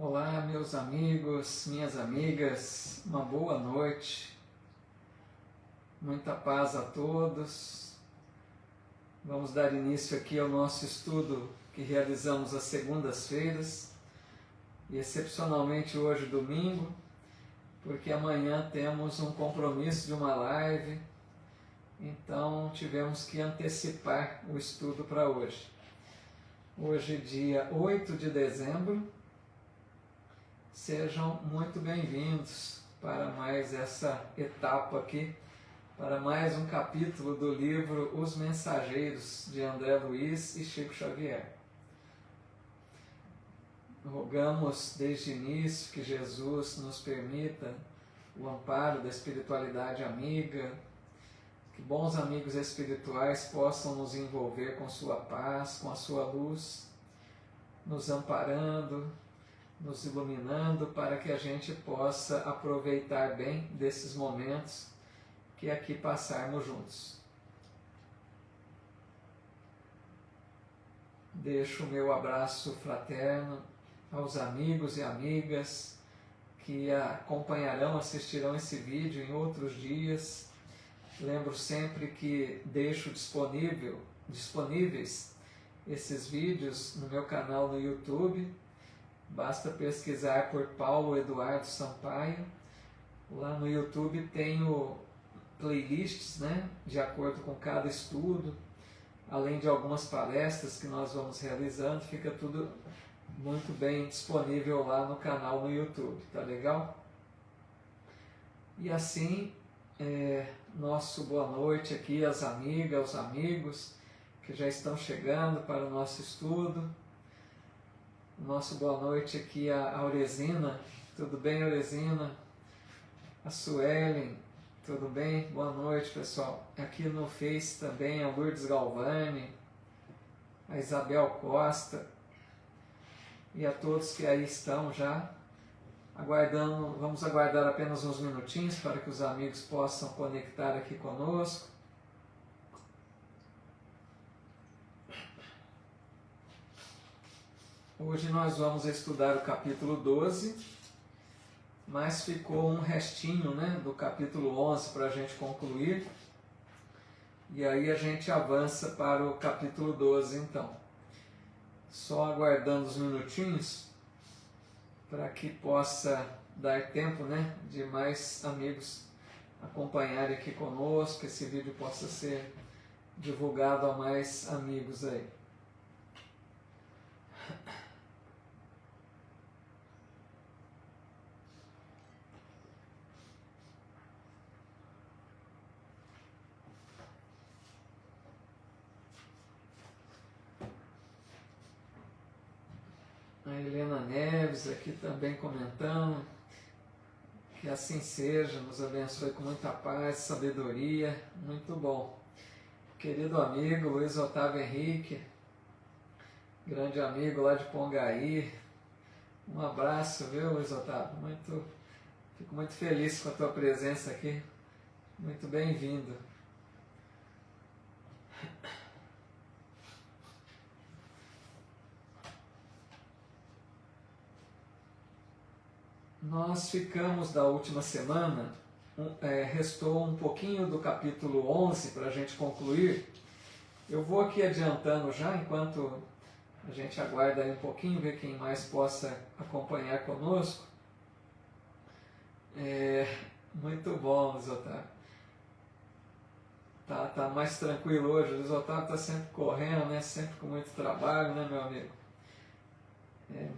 Olá, meus amigos, minhas amigas, uma boa noite, muita paz a todos. Vamos dar início aqui ao nosso estudo que realizamos às segundas-feiras e excepcionalmente hoje, domingo, porque amanhã temos um compromisso de uma live, então tivemos que antecipar o estudo para hoje. Hoje, dia 8 de dezembro, sejam muito bem-vindos para mais essa etapa aqui, para mais um capítulo do livro Os Mensageiros, de André Luiz e Chico Xavier. Rogamos desde o início que Jesus nos permita o amparo da espiritualidade amiga, que bons amigos espirituais possam nos envolver com sua paz, com a sua luz, nos amparando, nos iluminando para que a gente possa aproveitar bem desses momentos que aqui passarmos juntos. Deixo o meu abraço fraterno aos amigos e amigas que acompanharão, assistirão esse vídeo em outros dias. Lembro sempre que deixo disponíveis esses vídeos no meu canal no YouTube. Basta pesquisar por Paulo Eduardo Sampaio. Lá no YouTube tenho playlists, de acordo com cada estudo, além de algumas palestras que nós vamos realizando. Fica tudo muito bem disponível lá no canal no YouTube, tá legal? E assim, nosso boa noite aqui às amigas, aos amigos que já estão chegando para o nosso estudo. Nosso boa noite aqui a Aurezina. Tudo bem, Aurezina? A Suelen, tudo bem? Boa noite, pessoal. Aqui no Face também a Lourdes Galvani, a Isabel Costa e a todos que aí estão já aguardando. Vamos aguardar apenas uns minutinhos para que os amigos possam conectar aqui conosco. Hoje nós vamos estudar o capítulo 12, mas ficou um restinho do capítulo 11 para a gente concluir. E aí a gente avança para o capítulo 12 então. Só aguardando uns minutinhos para que possa dar tempo de mais amigos acompanharem aqui conosco, que esse vídeo possa ser divulgado a mais amigos aí. A Helena Neves aqui também comentando, que assim seja, nos abençoe com muita paz, sabedoria, muito bom. Querido amigo Luiz Otávio Henrique, grande amigo lá de Pongaí, um abraço, viu, Luiz Otávio? Fico muito feliz com a tua presença aqui, muito bem-vindo. Nós ficamos da última semana, restou um pouquinho do capítulo 11 para a gente concluir. Eu vou aqui adiantando já, enquanto a gente aguarda aí um pouquinho, ver quem mais possa acompanhar conosco. Muito bom, Luiz Otávio. Tá mais tranquilo hoje. O Luiz Otávio está sempre correndo, sempre com muito trabalho, meu amigo?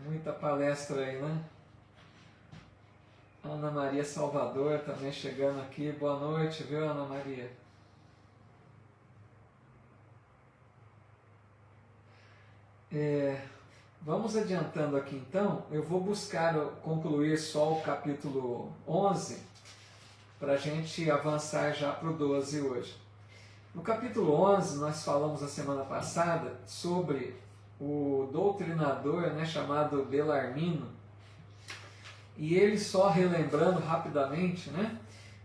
Muita palestra aí, Ana Maria Salvador também chegando aqui. Boa noite, viu, Ana Maria? Vamos adiantando aqui então. Eu vou buscar concluir só o capítulo 11 para a gente avançar já para o 12 hoje. No capítulo 11 nós falamos a semana passada sobre o doutrinador chamado Belarmino. E ele, só relembrando rapidamente,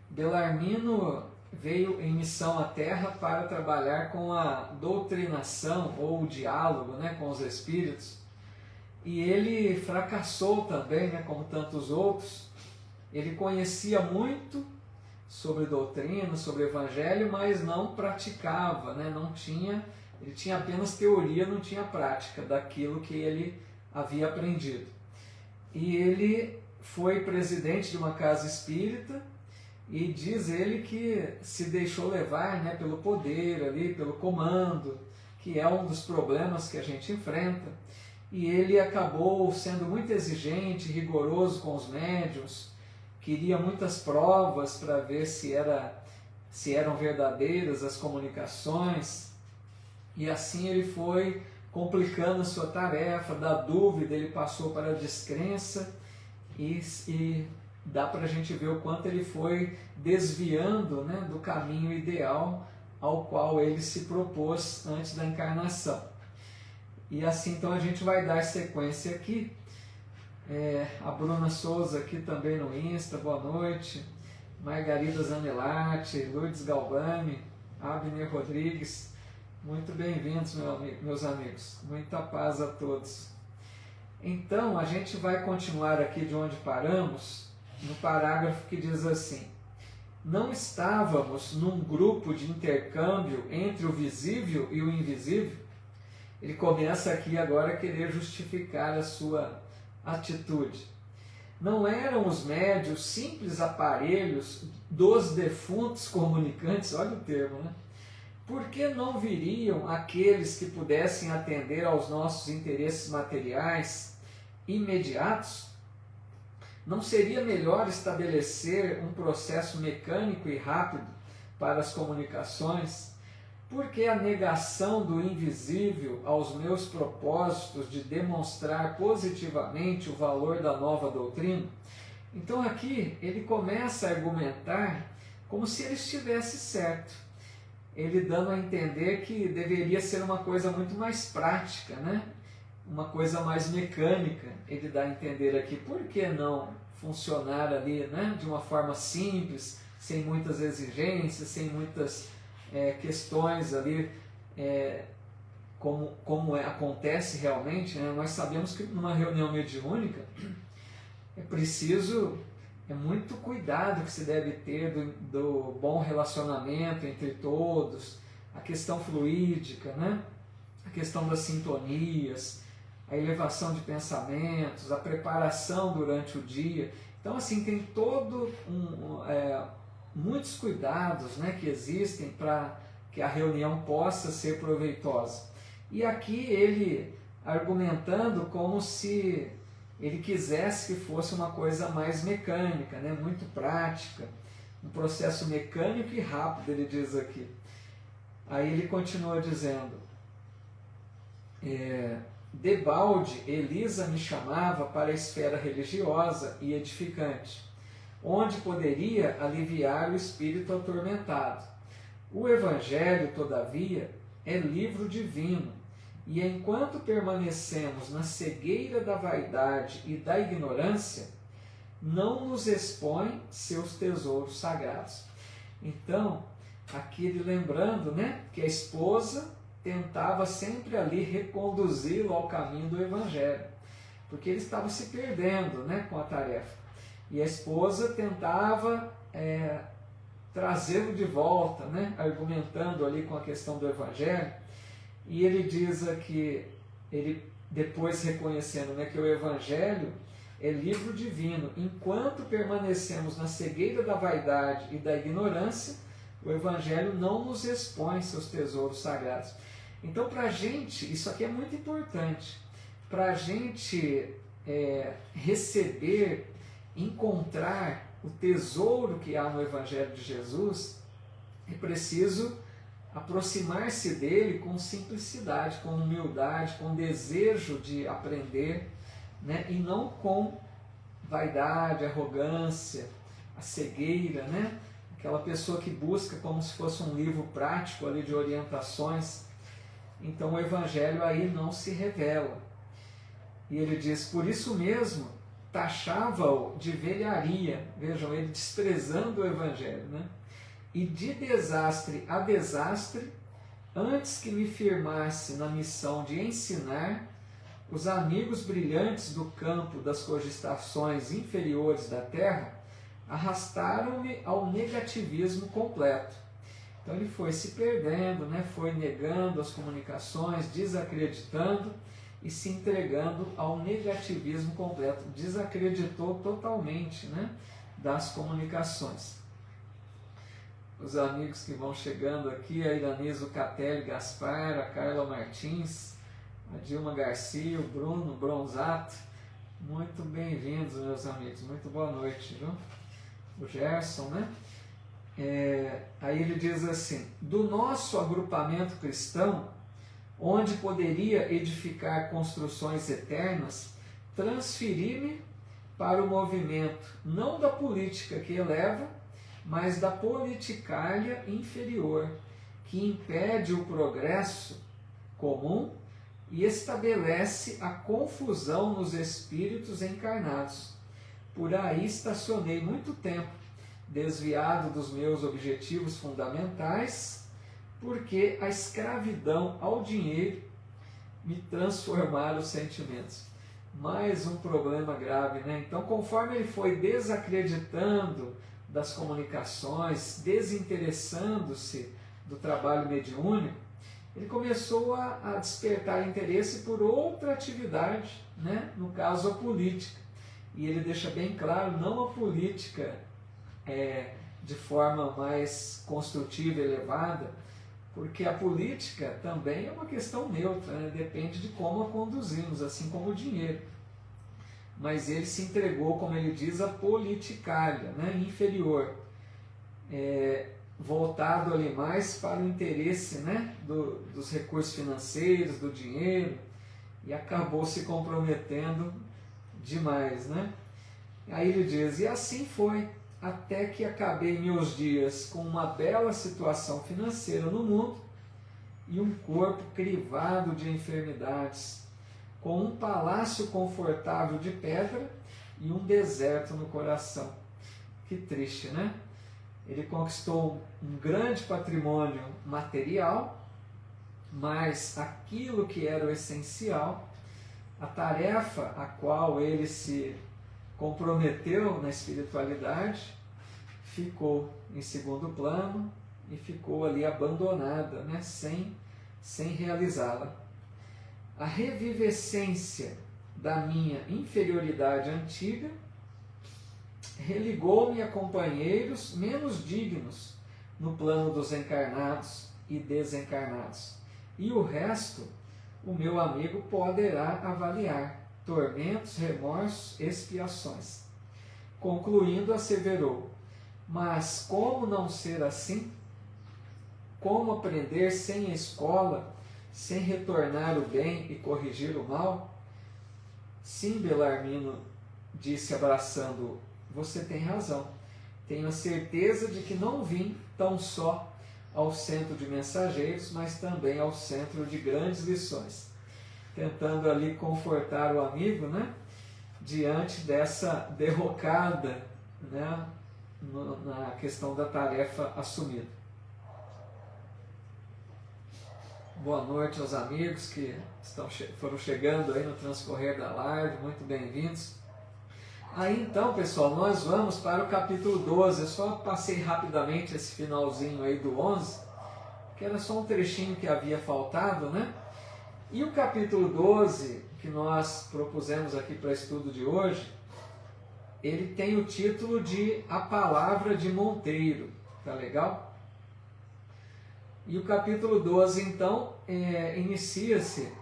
Belarmino veio em missão à Terra para trabalhar com a doutrinação ou o diálogo com os espíritos. e ele fracassou também, né, como tantos outros. Ele conhecia muito sobre doutrina, sobre o evangelho, mas não praticava, né, ele tinha apenas teoria, não tinha prática daquilo que ele havia aprendido. E ele foi presidente de uma casa espírita, e diz ele que se deixou levar, né, pelo poder ali, pelo comando, que é um dos problemas que a gente enfrenta. E ele acabou sendo muito exigente, rigoroso com os médiuns, queria muitas provas para ver se eram verdadeiras as comunicações, e assim ele foi complicando a sua tarefa. Da dúvida ele passou para a descrença, e dá para a gente ver o quanto ele foi desviando, né, do caminho ideal ao qual ele se propôs antes da encarnação. E assim então a gente vai dar sequência aqui. A Bruna Souza aqui também no Insta, boa noite. Margarida Zanelati, Lourdes Galvani, Abner Rodrigues, muito bem-vindos, meus amigos. Muita paz a todos. Então a gente vai continuar aqui de onde paramos, no parágrafo que diz assim: não estávamos num grupo de intercâmbio entre o visível e o invisível? Ele começa aqui agora a querer justificar a sua atitude. Não eram os médios simples aparelhos dos defuntos comunicantes? Olha o termo, né? Por que não viriam aqueles que pudessem atender aos nossos interesses materiais imediatos? Não seria melhor estabelecer um processo mecânico e rápido para as comunicações? Por que a negação do invisível aos meus propósitos de demonstrar positivamente o valor da nova doutrina? Então aqui ele começa a argumentar como se ele estivesse certo, ele dando a entender que deveria ser uma coisa muito mais prática, né? Uma coisa mais mecânica. Ele dá a entender aqui, por que não funcionar ali, né, de uma forma simples, sem muitas exigências, sem muitas questões ali, como acontece realmente, né? Nós sabemos que numa reunião mediúnica é muito cuidado que se deve ter do bom relacionamento entre todos, a questão fluídica, né? A questão das sintonias, a elevação de pensamentos, a preparação durante o dia. Então, assim, tem muitos cuidados, né, que existem para que a reunião possa ser proveitosa. E aqui ele argumentando como se ele quisesse que fosse uma coisa mais mecânica, né, muito prática, um processo mecânico e rápido, ele diz aqui. Aí ele continua dizendo: debalde, Elisa me chamava para a esfera religiosa e edificante, onde poderia aliviar o espírito atormentado. O Evangelho, todavia, é livro divino, e enquanto permanecemos na cegueira da vaidade e da ignorância, não nos expõe seus tesouros sagrados. Então, aqui ele lembrando, né, que a esposa tentava sempre ali reconduzi-lo ao caminho do Evangelho, porque ele estava se perdendo, né, com a tarefa. E a esposa tentava trazê-lo de volta, né, argumentando ali com a questão do Evangelho. E ele diz aqui, ele depois reconhecendo, né, que o Evangelho é livro divino. Enquanto permanecemos na cegueira da vaidade e da ignorância, o Evangelho não nos expõe seus tesouros sagrados. Então, para a gente, isso aqui é muito importante. Para a gente receber, encontrar o tesouro que há no Evangelho de Jesus, é preciso aproximar-se dele com simplicidade, com humildade, com desejo de aprender, né? E não com vaidade, arrogância, a cegueira, né? Aquela pessoa que busca como se fosse um livro prático ali de orientações. Então o Evangelho aí não se revela. E ele diz, por isso mesmo, taxava-o de velharia, vejam, ele desprezando o Evangelho, né? E de desastre a desastre, antes que me firmasse na missão de ensinar, os amigos brilhantes do campo das cogitações inferiores da Terra arrastaram-me ao negativismo completo. Então ele foi se perdendo, né? Foi negando as comunicações, desacreditando e se entregando ao negativismo completo. Desacreditou totalmente, né, das comunicações. Os amigos que vão chegando aqui, a Iraniso Catelli Gaspar, a Carla Martins, a Dilma Garcia, o Bruno Bronzato, muito bem-vindos, meus amigos, muito boa noite, viu? O Gerson, né? Aí ele diz assim: do nosso agrupamento cristão, onde poderia edificar construções eternas, transferi-me para o movimento não da política que eleva, mas da politicária inferior, que impede o progresso comum e estabelece a confusão nos espíritos encarnados. Por aí estacionei muito tempo, desviado dos meus objetivos fundamentais, porque a escravidão ao dinheiro me transformara os sentimentos. Mais um problema grave, né? Então, conforme ele foi desacreditando das comunicações, desinteressando-se do trabalho mediúnico, ele começou a despertar interesse por outra atividade, né? No caso, a política. E ele deixa bem claro, não a política de forma mais construtiva e elevada, porque a política também é uma questão neutra, né? Depende de como a conduzimos, assim como o dinheiro. Mas ele se entregou, como ele diz, à politicária, né? Inferior, voltado ali mais para o interesse, né? dos recursos financeiros, do dinheiro, e acabou se comprometendo demais, né? Aí ele diz: e assim foi, até que acabei meus dias com uma bela situação financeira no mundo e um corpo crivado de enfermidades, com um palácio confortável de pedra e um deserto no coração. Que triste, né? Ele conquistou um grande patrimônio material, mas aquilo que era o essencial, a tarefa a qual ele se comprometeu na espiritualidade, ficou em segundo plano e ficou ali abandonada, né? sem realizá-la. A revivescência da minha inferioridade antiga religou-me a companheiros menos dignos no plano dos encarnados e desencarnados. E o resto, o meu amigo poderá avaliar: tormentos, remorsos, expiações. Concluindo, asseverou: mas como não ser assim? Como aprender sem escola, sem retornar o bem e corrigir o mal? Sim, Belarmino disse abraçando-o, você tem razão. Tenho a certeza de que não vim tão só ao centro de mensageiros, mas também ao centro de grandes lições. Tentando ali confortar o amigo, né? Diante dessa derrocada, né? Na questão da tarefa assumida. Boa noite aos amigos que foram chegando aí no transcorrer da live, muito bem-vindos. Aí então, pessoal, nós vamos para o capítulo 12, eu só passei rapidamente esse finalzinho aí do 11, que era só um trechinho que havia faltado, né? E o capítulo 12, que nós propusemos aqui para estudo de hoje, ele tem o título de A Palavra de Monteiro, tá legal? E o capítulo 12, então, inicia-se.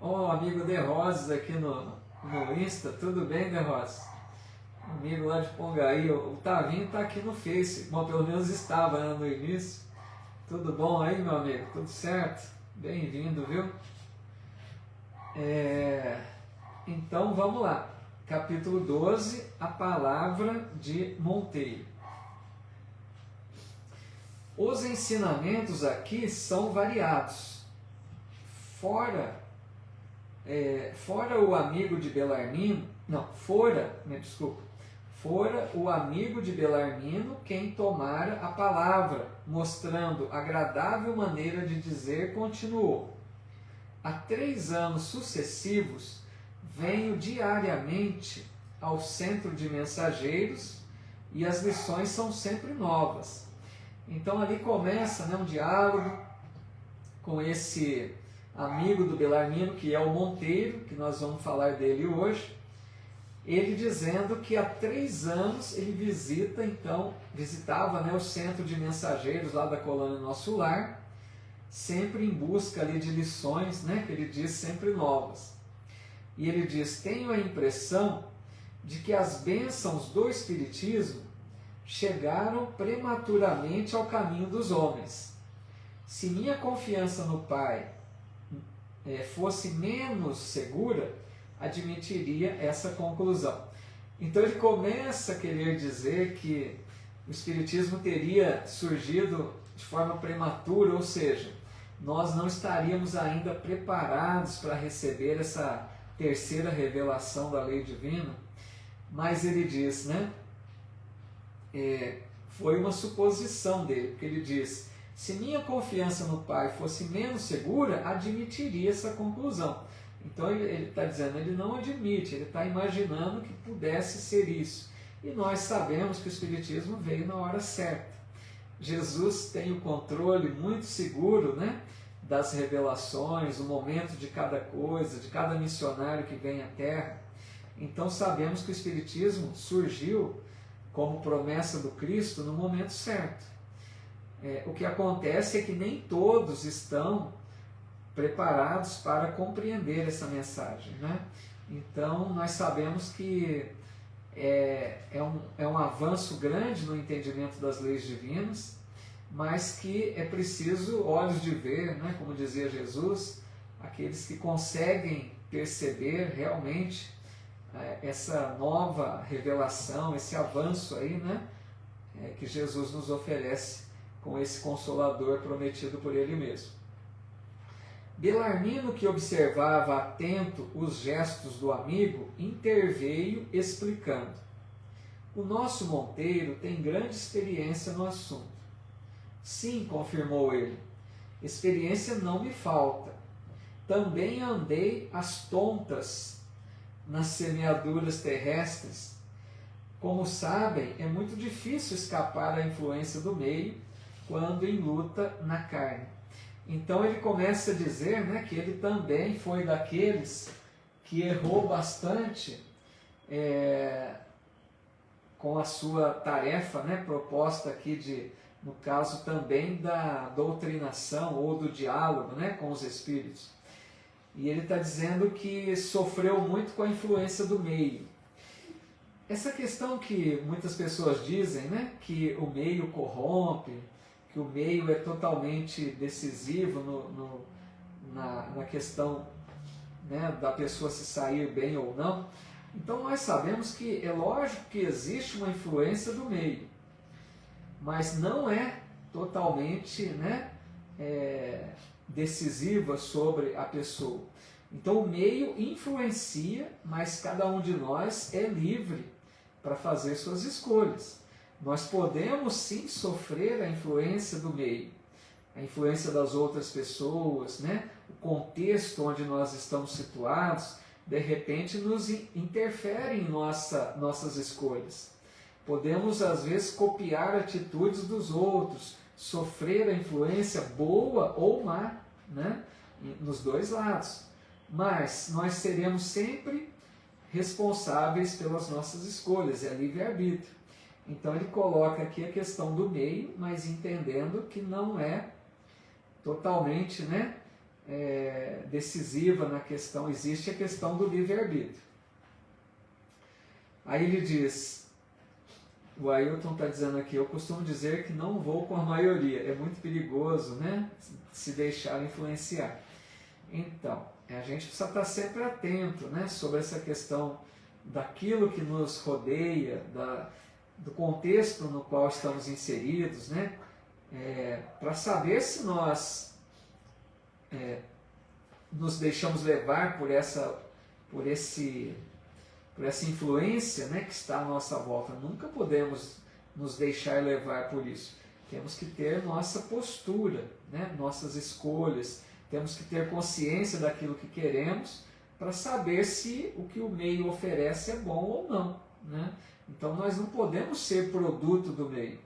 Ó, amigo De Roses aqui no Insta, tudo bem, De Roses? Amigo lá de Pongaí, o Tavinho está aqui no Face, bom, pelo menos estava, né, no início. Tudo bom aí, meu amigo? Tudo certo? Bem-vindo, viu? Então, vamos lá. Capítulo 12, A Palavra de Monteiro. Os ensinamentos aqui são variados. Fora o amigo de Belarmino, fora o amigo de Belarmino quem tomara a palavra, mostrando agradável maneira de dizer, continuou: há 3 anos sucessivos, venho diariamente ao centro de mensageiros e as lições são sempre novas. Então ali começa, né, um diálogo com esse amigo do Belarmino, que é o Monteiro, que nós vamos falar dele hoje, ele dizendo que há 3 anos ele visitava, né, o centro de mensageiros lá da colônia Nosso Lar, sempre em busca ali de lições, né, que ele diz sempre novas. E ele diz: tenho a impressão de que as bênçãos do Espiritismo chegaram prematuramente ao caminho dos homens. Se minha confiança no Pai fosse menos segura, admitiria essa conclusão. Então ele começa a querer dizer que o Espiritismo teria surgido de forma prematura, ou seja, nós não estaríamos ainda preparados para receber essa terceira revelação da lei divina, mas ele diz, né? Foi uma suposição dele, porque ele diz: se minha confiança no Pai fosse menos segura, admitiria essa conclusão. Então ele está dizendo, ele não admite, ele está imaginando que pudesse ser isso. E nós sabemos que o Espiritismo veio na hora certa. Jesus tem o controle muito seguro, né, das revelações, o momento de cada coisa, de cada missionário que vem à Terra. Então sabemos que o Espiritismo surgiu como promessa do Cristo no momento certo. O que acontece é que nem todos estão preparados para compreender essa mensagem, né? Então nós sabemos que é um avanço grande no entendimento das leis divinas, mas que é preciso olhos de ver, né? Como dizia Jesus, aqueles que conseguem perceber realmente essa nova revelação, esse avanço aí, né? Que Jesus nos oferece com esse Consolador prometido por Ele mesmo. Belarmino, que observava atento os gestos do amigo, interveio explicando: o nosso Monteiro tem grande experiência no assunto. Sim, confirmou ele, experiência não me falta. Também andei às tontas nas semeaduras terrestres. Como sabem, é muito difícil escapar da influência do meio quando em luta na carne. Então ele começa a dizer, né, que ele também foi daqueles que errou bastante com a sua tarefa, né, proposta aqui no caso também da doutrinação ou do diálogo, né, com os espíritos. E ele está dizendo que sofreu muito com a influência do meio. Essa questão que muitas pessoas dizem, né, que o meio corrompe, que o meio é totalmente decisivo na questão, né, da pessoa se sair bem ou não. Então nós sabemos que é lógico que existe uma influência do meio, mas não é totalmente, né, decisiva sobre a pessoa. Então o meio influencia, mas cada um de nós é livre para fazer suas escolhas. Nós podemos sim sofrer a influência do meio, a influência das outras pessoas, né? O contexto onde nós estamos situados, de repente nos interfere em nossas escolhas. Podemos às vezes copiar atitudes dos outros, sofrer a influência boa ou má, né? Nos dois lados. Mas nós seremos sempre responsáveis pelas nossas escolhas, é livre-arbítrio. Então ele coloca aqui a questão do meio, mas entendendo que não é totalmente, né, decisiva na questão, existe a questão do livre-arbítrio. Aí ele diz, o Ailton está dizendo aqui, eu costumo dizer que não vou com a maioria, é muito perigoso, né, se deixar influenciar. Então, a gente precisa estar sempre atento, né, sobre essa questão daquilo que nos rodeia, do contexto no qual estamos inseridos, né, para saber se nós nos deixamos levar por essa influência, né, que está à nossa volta. Nunca podemos nos deixar levar por isso. Temos que ter nossa postura, né, nossas escolhas, Temos que ter consciência daquilo que queremos para saber se o que o meio oferece é bom ou não, né? Então nós não podemos ser produto do meio.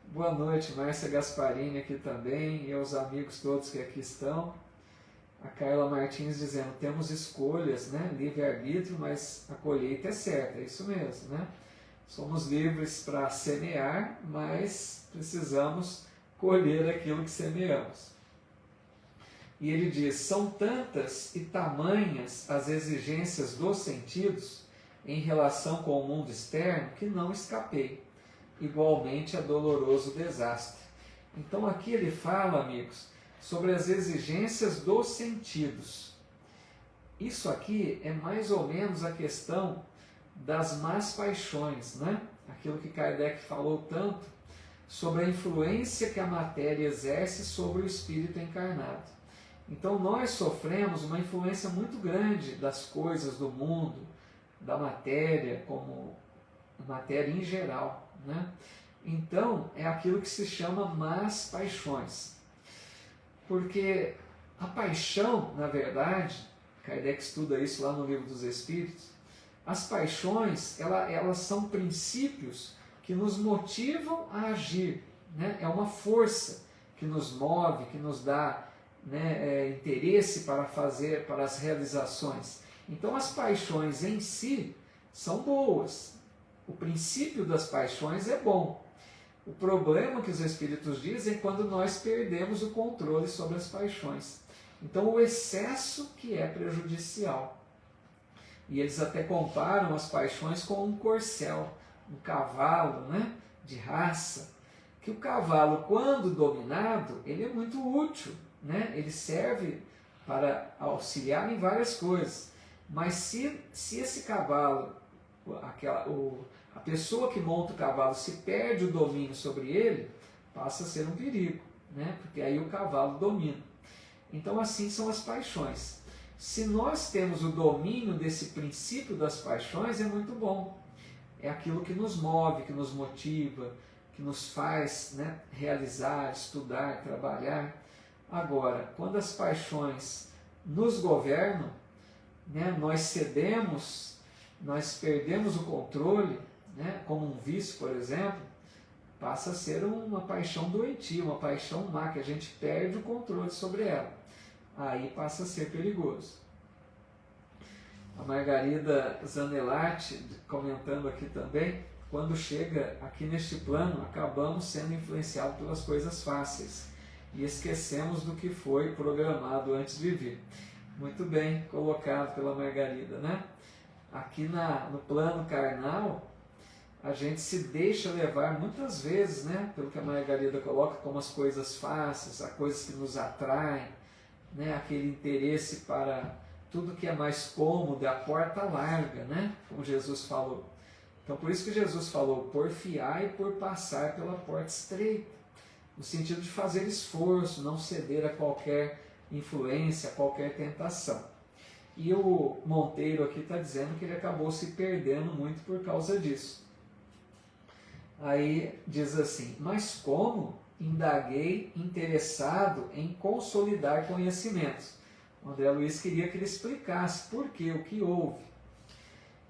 Boa noite, Márcia Gasparini aqui também, e aos amigos todos que aqui estão. A Carla Martins dizendo, temos escolhas, né? Livre-arbítrio, mas a colheita é certa, é isso mesmo, né? Somos livres para semear, mas precisamos colher aquilo que semeamos. E ele diz, são tantas e tamanhas as exigências dos sentidos em relação com o mundo externo que não escapei. Igualmente é doloroso desastre. Então aqui ele fala, amigos, sobre as exigências dos sentidos. Isso aqui é mais ou menos a questão das más paixões, né? Aquilo que Kardec falou tanto sobre a influência que a matéria exerce sobre o espírito encarnado. Então nós sofremos uma influência muito grande das coisas do mundo, da matéria, como matéria em geral, né? Então é aquilo que se chama más paixões. Porque a paixão, na verdade, Kardec estuda isso lá no Livro dos Espíritos, as paixões, elas são princípios que nos motivam a agir, né? É uma força que nos move, que nos dá, né, interesse para fazer, para as realizações. Então as paixões em si são boas. O princípio das paixões é bom. O problema que os Espíritos dizem é quando nós perdemos o controle sobre as paixões. Então o excesso que é prejudicial. E eles até comparam as paixões com um corcel, um cavalo, né, de raça. Que o cavalo, quando dominado, ele é muito útil, né? Ele serve para auxiliar em várias coisas. Mas se esse cavalo, a pessoa que monta o cavalo, se perde o domínio sobre ele, passa a ser um perigo, né? Porque aí o cavalo domina. Então assim são as paixões. Se nós temos o domínio desse princípio das paixões, é muito bom. É aquilo que nos move, que nos motiva, que nos faz, né, realizar, estudar, trabalhar. Agora, quando as paixões nos governam, né, nós cedemos, nós perdemos o controle, né, como um vício, por exemplo, passa a ser uma paixão doentia, uma paixão má, que a gente perde o controle sobre ela. Aí passa a ser perigoso. A Margarida Zanellati, comentando aqui também, quando chega aqui neste plano, acabamos sendo influenciados pelas coisas fáceis e esquecemos do que foi programado antes de vir. Muito bem colocado pela Margarida, né? Aqui no plano carnal, a gente se deixa levar muitas vezes, né, pelo que a Margarida coloca, como as coisas fáceis, as coisas que nos atraem, né, aquele interesse para tudo que é mais cômodo, a porta larga, né, como Jesus falou. Então por isso que Jesus falou, porfiai por passar pela porta estreita, no sentido de fazer esforço, não ceder a qualquer influência, a qualquer tentação. E o Monteiro aqui está dizendo que ele acabou se perdendo muito por causa disso. Aí diz assim, mas como indaguei interessado em consolidar conhecimentos? O André Luiz queria que ele explicasse por quê, o que houve.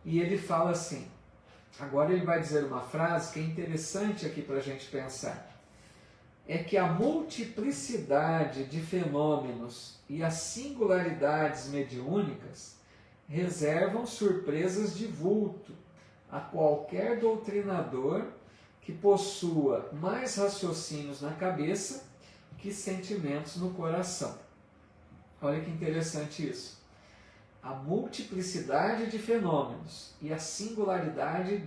E ele fala assim, agora ele vai dizer uma frase que é interessante aqui para a gente pensar. É que a multiplicidade de fenômenos e as singularidades mediúnicas reservam surpresas de vulto a qualquer doutrinador que possua mais raciocínios na cabeça que sentimentos no coração. Olha que interessante isso. A multiplicidade de fenômenos e a singularidade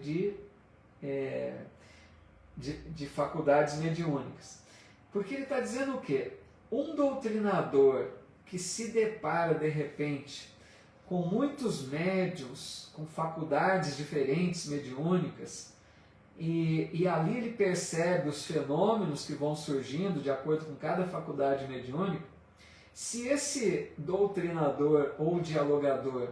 de faculdades mediúnicas. Porque ele está dizendo o quê? Um doutrinador que se depara de repente com muitos médiuns, com faculdades diferentes mediúnicas, e ali ele percebe os fenômenos que vão surgindo de acordo com cada faculdade mediúnica. Se esse doutrinador ou dialogador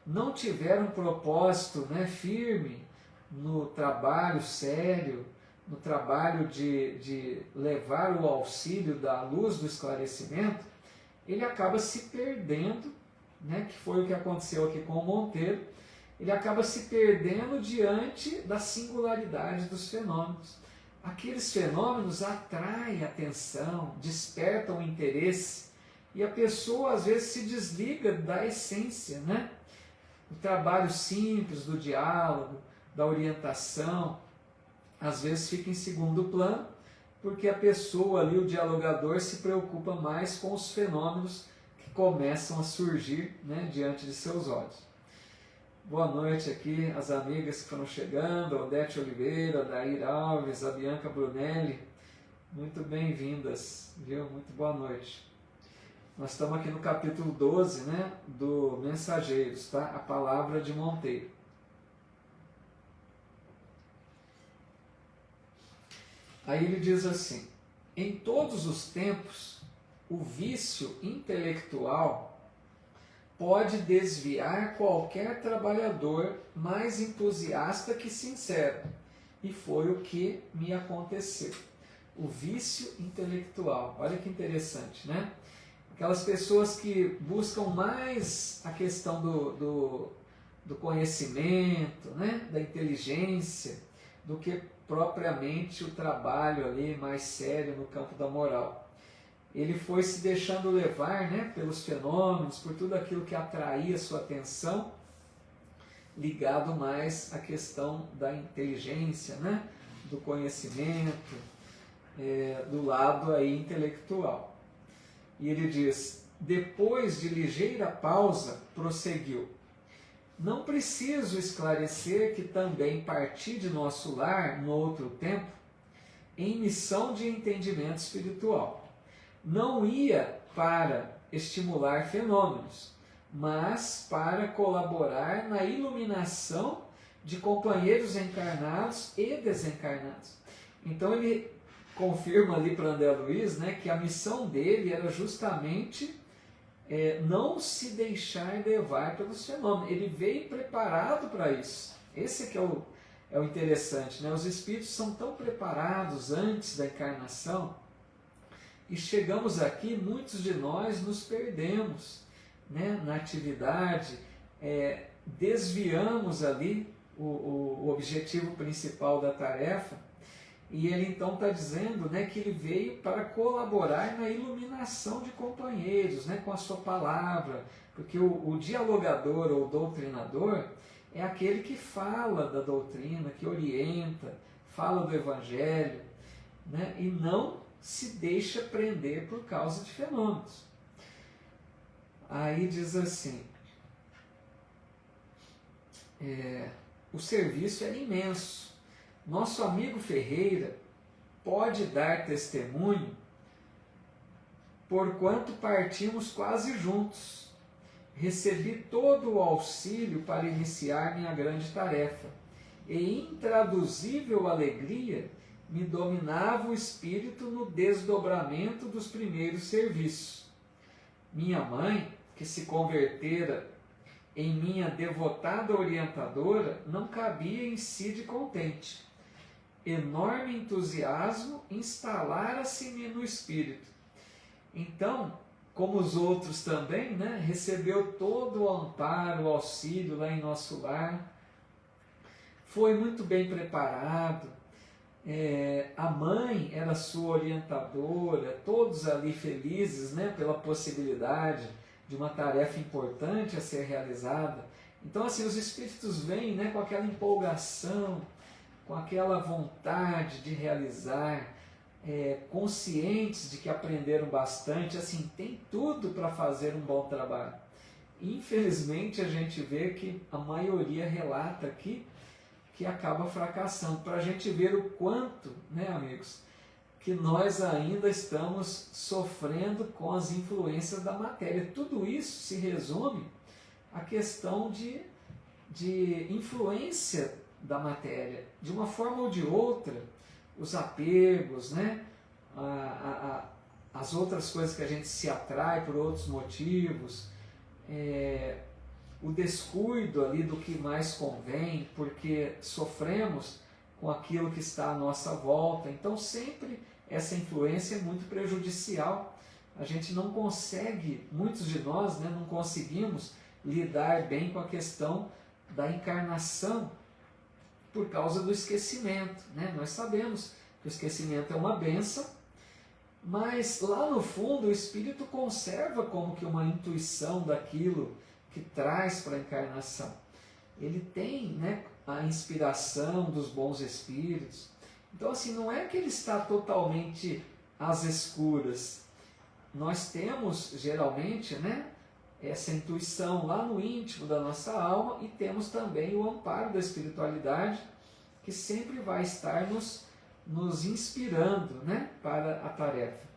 não tiver um propósito, né, firme no trabalho sério, no trabalho de levar o auxílio da luz do esclarecimento, ele acaba se perdendo, né, que foi o que aconteceu aqui com o Monteiro, ele acaba se perdendo diante da singularidade dos fenômenos. Aqueles fenômenos atraem atenção, despertam interesse, e a pessoa às vezes se desliga da essência, né? O trabalho simples do diálogo, da orientação, às vezes fica em segundo plano, porque a pessoa ali, o dialogador, se preocupa mais com os fenômenos que começam a surgir, né, diante de seus olhos. Boa noite aqui, as amigas que foram chegando, a Odete Oliveira, a Dair Alves, a Bianca Brunelli, muito bem-vindas, viu? Muito boa noite. Nós estamos aqui no capítulo 12, né, do Mensageiros, tá? A Palavra de Monteiro. Aí ele diz assim: em todos os tempos, o vício intelectual pode desviar qualquer trabalhador mais entusiasta que sincero. E foi o que me aconteceu. O vício intelectual. Olha que interessante, né? Aquelas pessoas que buscam mais a questão do conhecimento, né? Da inteligência, do que propriamente o trabalho ali mais sério no campo da moral. Ele foi se deixando levar, né, pelos fenômenos, por tudo aquilo que atraía sua atenção, ligado mais à questão da inteligência, né, do conhecimento, do lado aí intelectual. E ele diz, depois de ligeira pausa, prosseguiu: não preciso esclarecer que também parti de nosso lar, no outro tempo, em missão de entendimento espiritual. Não ia para estimular fenômenos, mas para colaborar na iluminação de companheiros encarnados e desencarnados. Então ele confirma ali para André Luiz, né, que a missão dele era justamente não se deixar levar pelos fenômenos. Ele veio preparado para isso. Esse que é o interessante, né? Os espíritos são tão preparados antes da encarnação, e chegamos aqui, muitos de nós nos perdemos, né, na atividade, desviamos ali o objetivo principal da tarefa, e ele então está dizendo, né, que ele veio para colaborar na iluminação de companheiros, né, com a sua palavra, porque o dialogador ou doutrinador é aquele que fala da doutrina, que orienta, fala do evangelho, né, e não se deixa prender por causa de fenômenos. Aí diz assim, o serviço era imenso. Nosso amigo Ferreira pode dar testemunho, porquanto partimos quase juntos. Recebi todo o auxílio para iniciar minha grande tarefa, e intraduzível alegria me dominava o espírito no desdobramento dos primeiros serviços. Minha mãe, que se convertera em minha devotada orientadora, não cabia em si de contente. Enorme entusiasmo instalara-se-me no espírito. Então, como os outros também, né, recebeu todo o amparo, o auxílio lá em nosso lar, foi muito bem preparado. A mãe era sua orientadora, todos ali felizes, né, pela possibilidade de uma tarefa importante a ser realizada. Então, assim, os espíritos vêm, né, com aquela empolgação, com aquela vontade de realizar, conscientes de que aprenderam bastante, assim, tem tudo para fazer um bom trabalho. Infelizmente, a gente vê que a maioria relata aqui que acaba fracassando, para a gente ver o quanto, né, amigos, que nós ainda estamos sofrendo com as influências da matéria. Tudo isso se resume à questão de influência da matéria. De uma forma ou de outra, os apegos, né, as outras coisas que a gente se atrai por outros motivos, o descuido ali do que mais convém, porque sofremos com aquilo que está à nossa volta. Então sempre essa influência é muito prejudicial a gente não consegue, muitos de nós, né, não conseguimos lidar bem com a questão da encarnação por causa do esquecimento, né? Nós sabemos que o esquecimento é uma bênção, mas lá no fundo o espírito conserva como que uma intuição daquilo que traz para a encarnação. Ele tem, né, a inspiração dos bons espíritos. Então, assim, não é que ele está totalmente às escuras. Nós temos, geralmente, né, essa intuição lá no íntimo da nossa alma, e temos também o amparo da espiritualidade, que sempre vai estar nos inspirando, né, para a tarefa.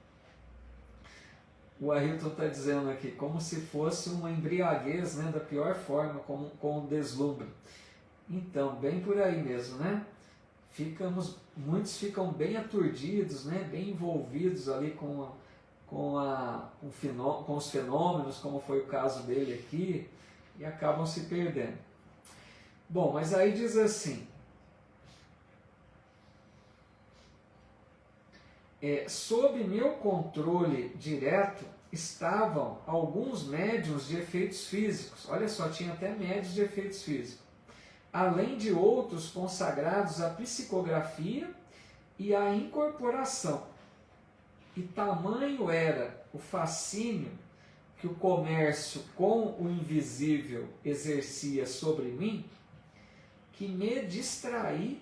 O Ailton está dizendo aqui, como se fosse uma embriaguez, né, da pior forma, com um deslumbre. Então, bem por aí mesmo, né? Muitos ficam bem aturdidos, né, bem envolvidos ali com os fenômenos, como foi o caso dele aqui, e acabam se perdendo. Bom, mas aí diz assim, sob meu controle direto estavam alguns médiuns de efeitos físicos. Olha só, tinha até médiuns de efeitos físicos. Além de outros consagrados à psicografia e à incorporação. E tamanho era o fascínio que o comércio com o invisível exercia sobre mim, que me distraí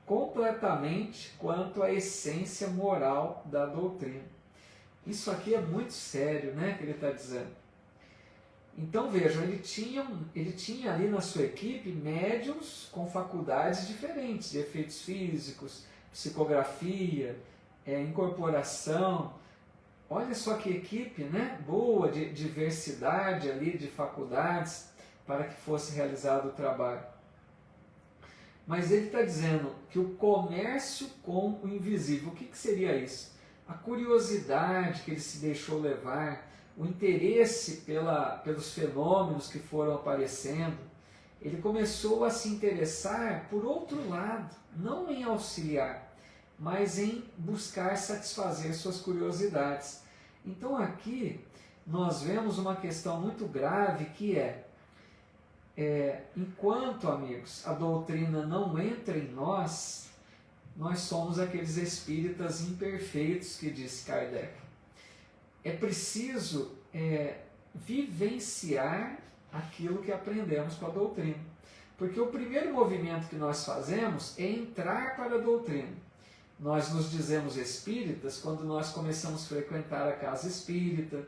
completamente quanto à essência moral da doutrina. Isso aqui é muito sério, né, que ele está dizendo. Então vejam, ele tinha ali na sua equipe médiuns com faculdades diferentes, de efeitos físicos, psicografia, incorporação. Olha só que equipe, né, boa, de diversidade ali de faculdades para que fosse realizado o trabalho. Mas ele está dizendo que o comércio com o invisível, o que seria isso? A curiosidade que ele se deixou levar, o interesse pelos fenômenos que foram aparecendo, ele começou a se interessar por outro lado, não em auxiliar, mas em buscar satisfazer suas curiosidades. Então aqui nós vemos uma questão muito grave que enquanto, amigos, a doutrina não entra em nós, nós somos aqueles espíritas imperfeitos que diz Kardec. É preciso vivenciar aquilo que aprendemos com a doutrina. Porque o primeiro movimento que nós fazemos é entrar para a doutrina. Nós nos dizemos espíritas quando nós começamos a frequentar a casa espírita,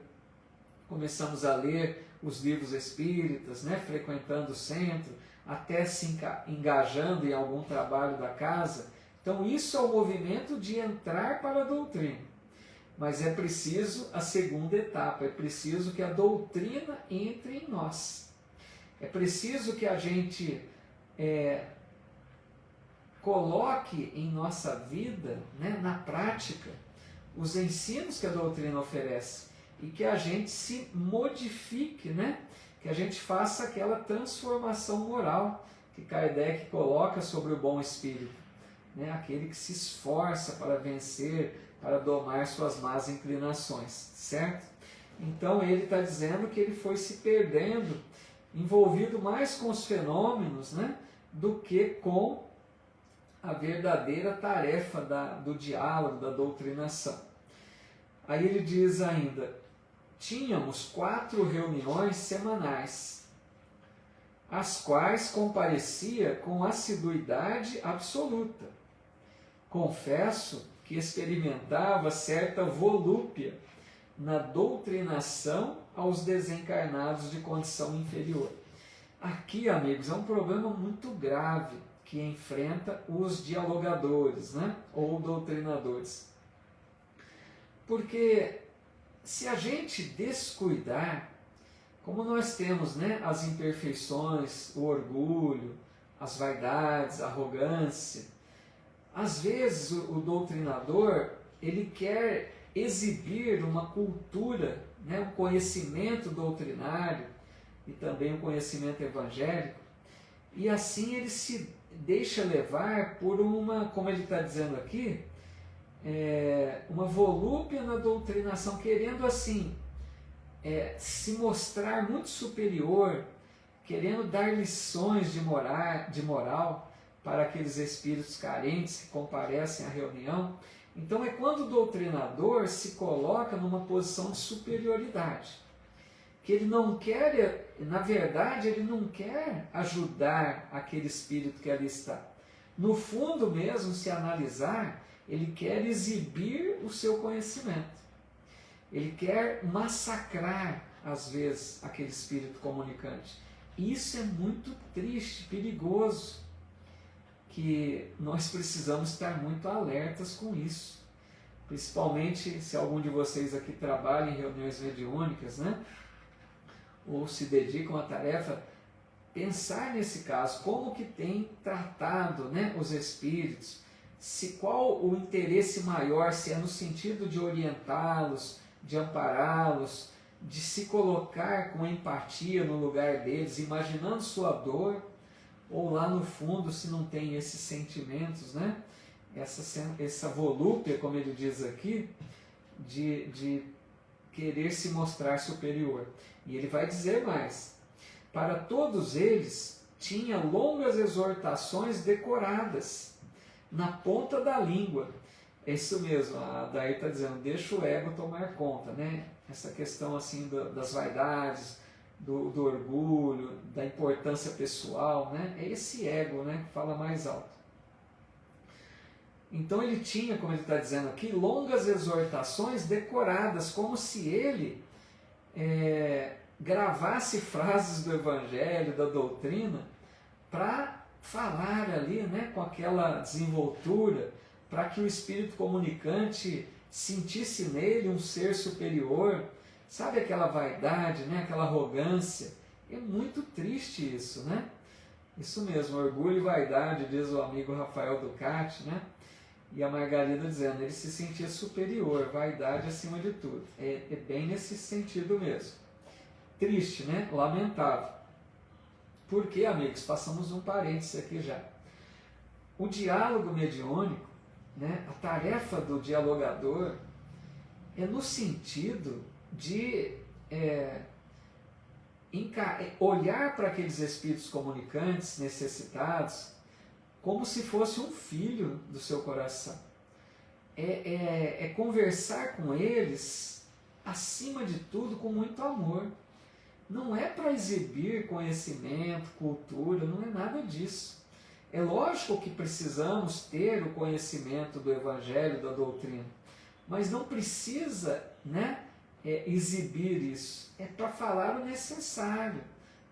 começamos a ler os livros espíritas, né, frequentando o centro, até se engajando em algum trabalho da casa. Então isso é o movimento de entrar para a doutrina. Mas é preciso a segunda etapa, é preciso que a doutrina entre em nós. É preciso que a gente coloque em nossa vida, né, na prática, os ensinos que a doutrina oferece e que a gente se modifique, né, que a gente faça aquela transformação moral que Kardec coloca sobre o bom espírito, né, aquele que se esforça para vencer, para domar suas más inclinações, certo? Então ele está dizendo que ele foi se perdendo, envolvido mais com os fenômenos, né, do que com a verdadeira tarefa do diálogo, da doutrinação. Aí ele diz ainda, tínhamos 4 reuniões semanais, as quais comparecia com assiduidade absoluta. Confesso que experimentava certa volúpia na doutrinação aos desencarnados de condição inferior. Aqui, amigos, é um problema muito grave que enfrenta os dialogadores, né, ou doutrinadores. Porque se a gente descuidar, como nós temos, né, as imperfeições, o orgulho, as vaidades, a arrogância, às vezes o doutrinador ele quer exibir uma cultura, né, um conhecimento doutrinário e também um conhecimento evangélico, e assim ele se deixa levar por uma, como ele está dizendo aqui, uma volúpia na doutrinação, querendo assim se mostrar muito superior, querendo dar lições de moral para aqueles espíritos carentes que comparecem à reunião. Então é quando o doutrinador se coloca numa posição de superioridade, que ele não quer, na verdade, ele não quer ajudar aquele espírito que ali está. No fundo mesmo, se analisar, ele quer exibir o seu conhecimento. Ele quer massacrar, às vezes, aquele espírito comunicante. Isso é muito triste, perigoso, que nós precisamos estar muito alertas com isso. Principalmente se algum de vocês aqui trabalha em reuniões mediúnicas, né? Ou se dedicam à tarefa, pensar nesse caso, como que tem tratado, né, os espíritos, qual o interesse maior, se é no sentido de orientá-los, de ampará-los, de se colocar com empatia no lugar deles, imaginando sua dor, ou lá no fundo, se não tem esses sentimentos, né? Essa volúpia, como ele diz aqui, de querer se mostrar superior. E ele vai dizer mais: para todos eles tinha longas exortações decoradas na ponta da língua. É isso mesmo, a Daí está dizendo, deixa o ego tomar conta, né? Essa questão assim das vaidades, do orgulho, da importância pessoal, né? É esse ego, né, que fala mais alto. Então ele tinha, como ele está dizendo aqui, longas exortações decoradas, como se ele gravasse frases do Evangelho, da doutrina, para falar ali, né, com aquela desenvoltura, para que o espírito comunicante sentisse nele um ser superior. Sabe aquela vaidade, né, aquela arrogância? É muito triste isso, né? Isso mesmo, orgulho e vaidade, diz o amigo Rafael Ducati, né? E a Margarida dizendo, ele se sentia superior, vaidade acima de tudo. É bem nesse sentido mesmo. Triste, né? Lamentável. Por quê, amigos? Façamos um parêntese aqui já. O diálogo mediúnico, né? A tarefa do dialogador é no sentido de olhar para aqueles espíritos comunicantes, necessitados, como se fosse um filho do seu coração. Conversar com eles, acima de tudo, com muito amor. Não é para exibir conhecimento, cultura, não é nada disso. É lógico que precisamos ter o conhecimento do Evangelho, da doutrina, mas não precisa, né, exibir isso. É para falar o necessário,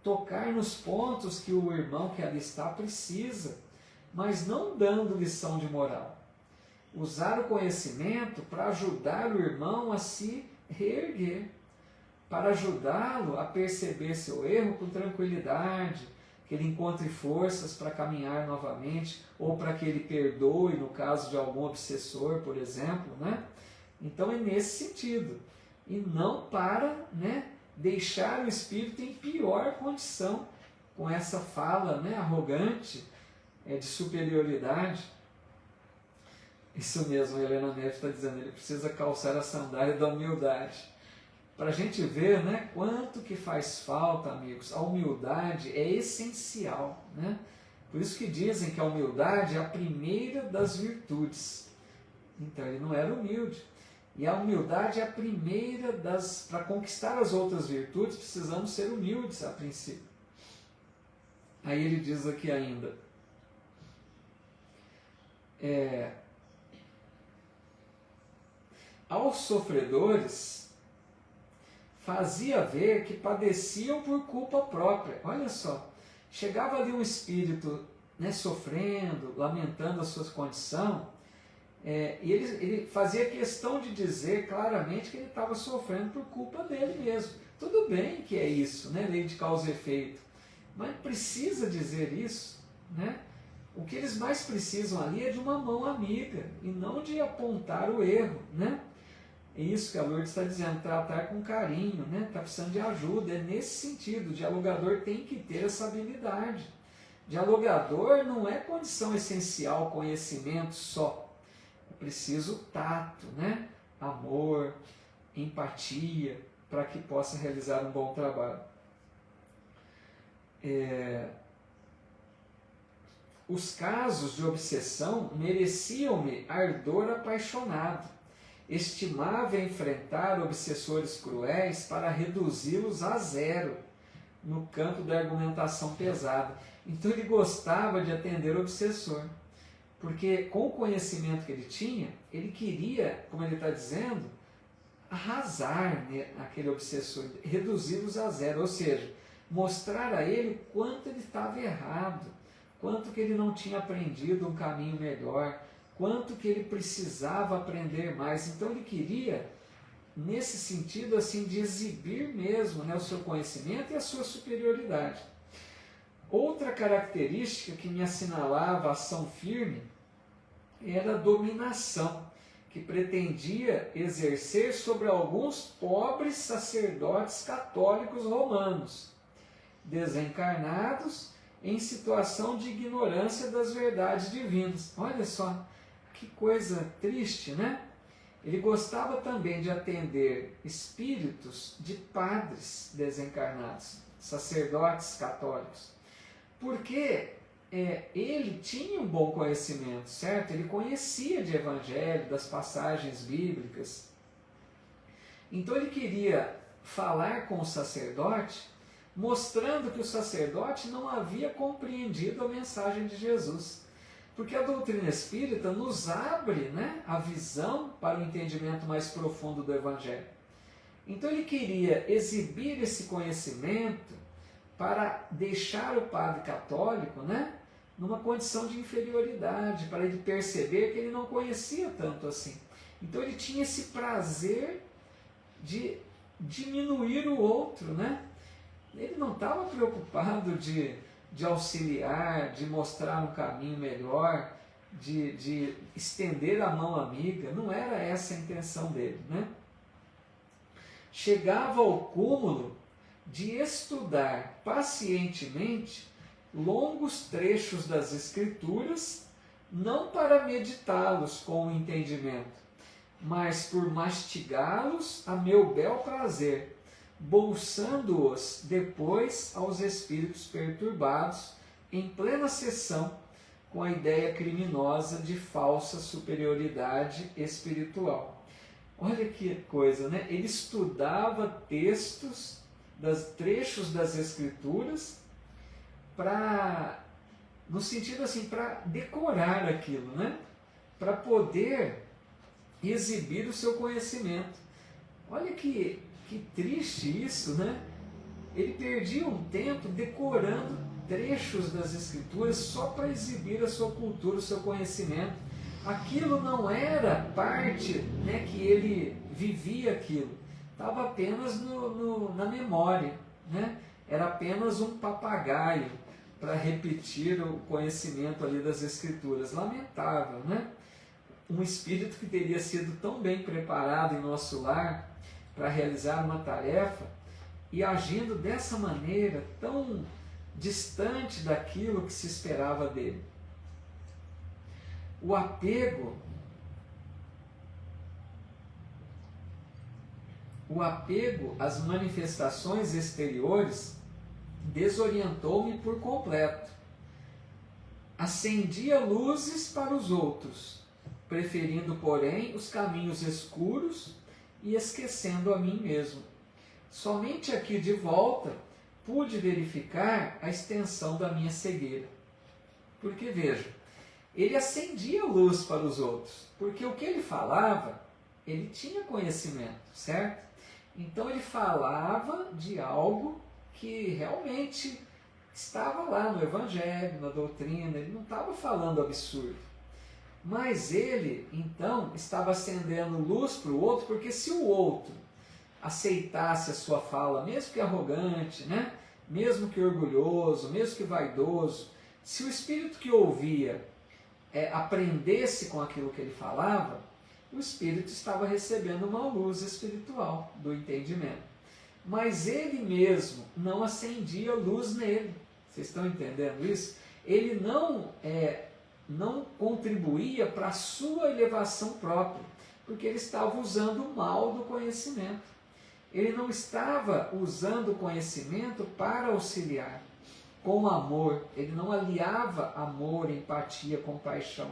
tocar nos pontos que o irmão que ali está precisa, mas não dando lição de moral. Usar o conhecimento para ajudar o irmão a se reerguer, para ajudá-lo a perceber seu erro com tranquilidade, que ele encontre forças para caminhar novamente, ou para que ele perdoe no caso de algum obsessor, por exemplo, né? Então é nesse sentido, e não para, né, deixar o espírito em pior condição, com essa fala, né, arrogante, de superioridade. Isso mesmo, a Helena Neves está dizendo, ele precisa calçar a sandália da humildade. Para a gente ver, né, quanto que faz falta, amigos, a humildade é essencial, né? Por isso que dizem que a humildade é a primeira das virtudes. Então ele não era humilde. E a humildade é a primeira das... Para conquistar as outras virtudes, precisamos ser humildes a princípio. Aí ele diz aqui ainda, aos sofredores fazia ver que padeciam por culpa própria. Olha só, chegava ali um espírito, né, sofrendo, lamentando a sua condição, e ele fazia questão de dizer claramente que ele estava sofrendo por culpa dele mesmo. Tudo bem que é isso, né, lei de causa e efeito, mas precisa dizer isso, né? O que eles mais precisam ali é de uma mão amiga e não de apontar o erro, né? É isso que a Lourdes está dizendo, tratar com carinho, né? Está precisando de ajuda, é nesse sentido. O dialogador tem que ter essa habilidade. Dialogador não é condição essencial, conhecimento só. preciso tato, né? Amor, empatia, para que possa realizar um bom trabalho. Os casos de obsessão mereciam-me ardor apaixonado. Estimava enfrentar obsessores cruéis para reduzi-los a zero no campo da argumentação pesada. Então ele gostava de atender o obsessor, porque com o conhecimento que ele tinha, ele queria, como ele está dizendo, arrasar aquele obsessor, reduzi-los a zero, ou seja, mostrar a ele quanto ele estava errado, quanto que ele não tinha aprendido um caminho melhor, quanto que ele precisava aprender mais. Então ele queria, nesse sentido, assim, de exibir mesmo, né, o seu conhecimento e a sua superioridade. Outra característica que me assinalava a ação firme era a dominação, que pretendia exercer sobre alguns pobres sacerdotes católicos romanos, desencarnados, em situação de ignorância das verdades divinas. Olha só, que coisa triste, né? Ele gostava também de atender espíritos de padres desencarnados, sacerdotes católicos, porque ele tinha um bom conhecimento, certo? Ele conhecia de evangelho, das passagens bíblicas. Então ele queria falar com o sacerdote, mostrando que o sacerdote não havia compreendido a mensagem de Jesus. Porque a doutrina espírita nos abre, né, a visão para o entendimento mais profundo do evangelho. Então ele queria exibir esse conhecimento para deixar o padre católico, né, numa condição de inferioridade, para ele perceber que ele não conhecia tanto assim. Então ele tinha esse prazer de diminuir o outro, né? Ele não estava preocupado de auxiliar, de mostrar um caminho melhor, de estender a mão amiga. Não era essa a intenção dele, né? Chegava ao cúmulo de estudar pacientemente longos trechos das Escrituras, não para meditá-los com o entendimento, mas por mastigá-los a meu bel prazer, bolsando-os depois aos espíritos perturbados, em plena sessão, com a ideia criminosa de falsa superioridade espiritual. Olha que coisa, né? Ele estudava trechos das Escrituras, no sentido assim, para decorar aquilo, né? Para poder exibir o seu conhecimento. Olha que triste isso, né? Ele perdia um tempo decorando trechos das Escrituras só para exibir a sua cultura, o seu conhecimento. Aquilo não era parte, né, que ele vivia aquilo. Estava apenas na memória, né? Era apenas um papagaio para repetir o conhecimento ali das Escrituras. Lamentável, né? Um espírito que teria sido tão bem preparado em nosso lar para realizar uma tarefa e agindo dessa maneira tão distante daquilo que se esperava dele. O apego às manifestações exteriores desorientou-me por completo. Acendia luzes para os outros, preferindo, porém, os caminhos escuros e esquecendo a mim mesmo. Somente aqui de volta pude verificar a extensão da minha cegueira. Porque, veja, ele acendia luz para os outros, porque o que ele falava, ele tinha conhecimento, certo? Então ele falava de algo que realmente estava lá no Evangelho, na doutrina, ele não estava falando absurdo. Mas ele, então, estava acendendo luz para o outro, porque se o outro aceitasse a sua fala, mesmo que arrogante, né? Mesmo que orgulhoso, mesmo que vaidoso, se o espírito que ouvia aprendesse com aquilo que ele falava, o espírito estava recebendo uma luz espiritual do entendimento. Mas ele mesmo não acendia luz nele. Vocês estão entendendo isso? Ele não não contribuía para a sua elevação própria, porque ele estava usando o mal do conhecimento. Ele não estava usando o conhecimento para auxiliar com amor. Ele não aliava amor, empatia, compaixão.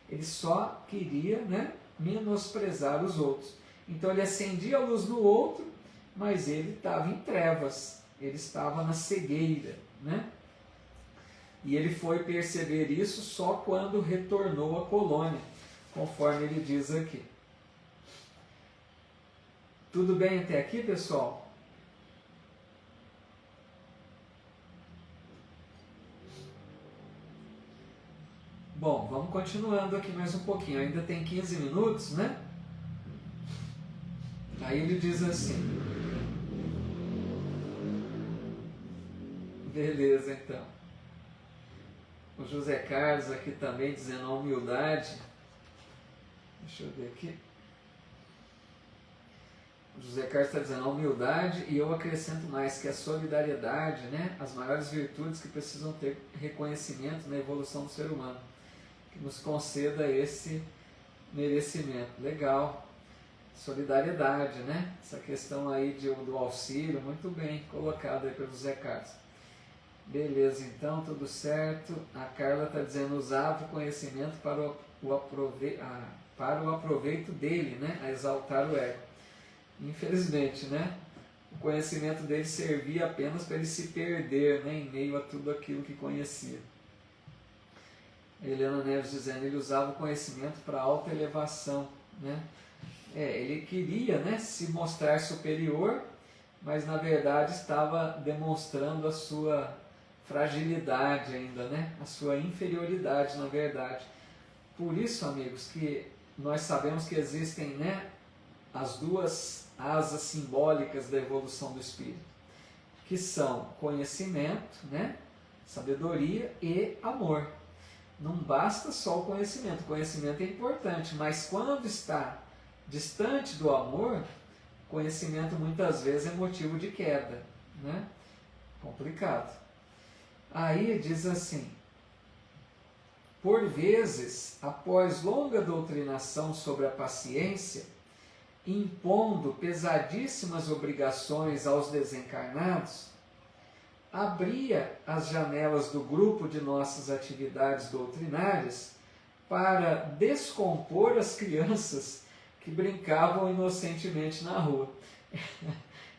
Ele só queria, né, menosprezar os outros. Então ele acendia a luz no outro, mas ele estava em trevas, ele estava na cegueira, né? E ele foi perceber isso só quando retornou à colônia, conforme ele diz aqui. Tudo bem até aqui, pessoal? Bom, vamos continuando aqui mais um pouquinho. Ainda tem 15 minutos, né? Aí ele diz assim. Beleza, então. O José Carlos aqui também dizendo a humildade. Deixa eu ver aqui. O José Carlos está dizendo a humildade, e eu acrescento mais que a solidariedade, né? As maiores virtudes que precisam ter reconhecimento na evolução do ser humano. Que nos conceda esse merecimento. Legal. Solidariedade, né? Essa questão aí do auxílio, muito bem colocado aí pelo José Carlos. Beleza, então, tudo certo. A Carla está dizendo, usava o conhecimento para o aproveito dele, né? A exaltar o ego. Infelizmente, né? O conhecimento dele servia apenas para ele se perder, né? Em meio a tudo aquilo que conhecia. Helena Neves dizendo, ele usava o conhecimento para alta elevação, né? Ele queria, né, se mostrar superior, mas na verdade estava demonstrando a sua fragilidade ainda, né? A sua inferioridade, na verdade. Por isso, amigos, que nós sabemos que existem, né, as duas asas simbólicas da evolução do espírito, que são conhecimento, né, sabedoria e amor. Não basta só o conhecimento é importante, mas quando está distante do amor, conhecimento muitas vezes é motivo de queda, né? Complicado. Aí diz assim, por vezes, após longa doutrinação sobre a paciência, impondo pesadíssimas obrigações aos desencarnados, abria as janelas do grupo de nossas atividades doutrinárias para descompor as crianças que brincavam inocentemente na rua.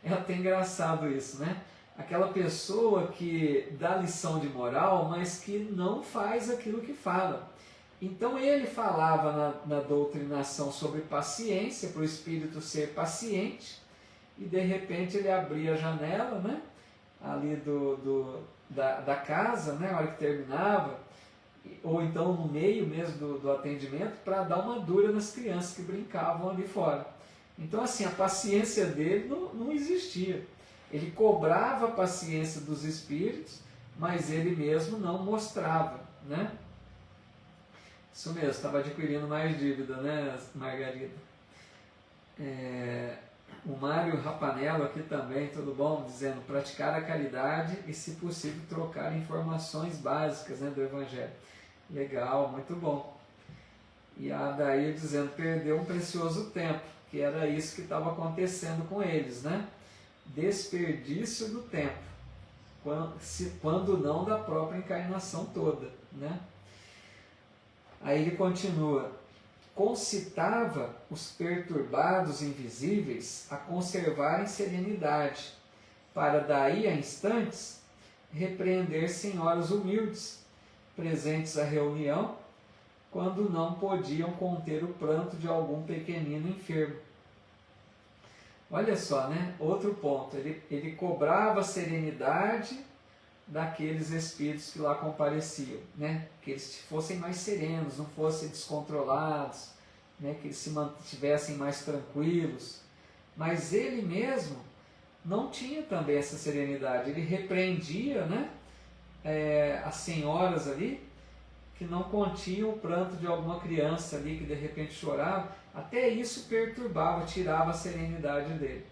É até engraçado isso, né? Aquela pessoa que dá lição de moral, mas que não faz aquilo que fala. Então ele falava na doutrinação sobre paciência, para o espírito ser paciente, e de repente ele abria a janela, né? Ali da casa, né? A hora que terminava, ou então no meio mesmo do atendimento, para dar uma dura nas crianças que brincavam ali fora. Então assim, a paciência dele não existia. Ele cobrava a paciência dos espíritos, mas ele mesmo não mostrava, né? Isso mesmo, estava adquirindo mais dívida, né, Margarida? O Mário Rapanello aqui também, tudo bom? Dizendo, praticar a caridade e, se possível, trocar informações básicas, né, do Evangelho. Legal, muito bom. E a Adair dizendo, perdeu um precioso tempo, que era isso que estava acontecendo com eles, né? Desperdício do tempo, quando não da própria encarnação toda, né? Aí ele continua, concitava os perturbados invisíveis a conservarem serenidade, para daí a instantes repreender senhoras humildes, presentes à reunião, quando não podiam conter o pranto de algum pequenino enfermo. Olha só, né? Outro ponto, ele cobrava a serenidade daqueles espíritos que lá compareciam, né? Que eles fossem mais serenos, não fossem descontrolados, né? Que eles se mantivessem mais tranquilos. Mas ele mesmo não tinha também essa serenidade. Ele repreendia, né? As senhoras ali que não continham o pranto de alguma criança ali que de repente chorava. Até isso perturbava, tirava a serenidade dele.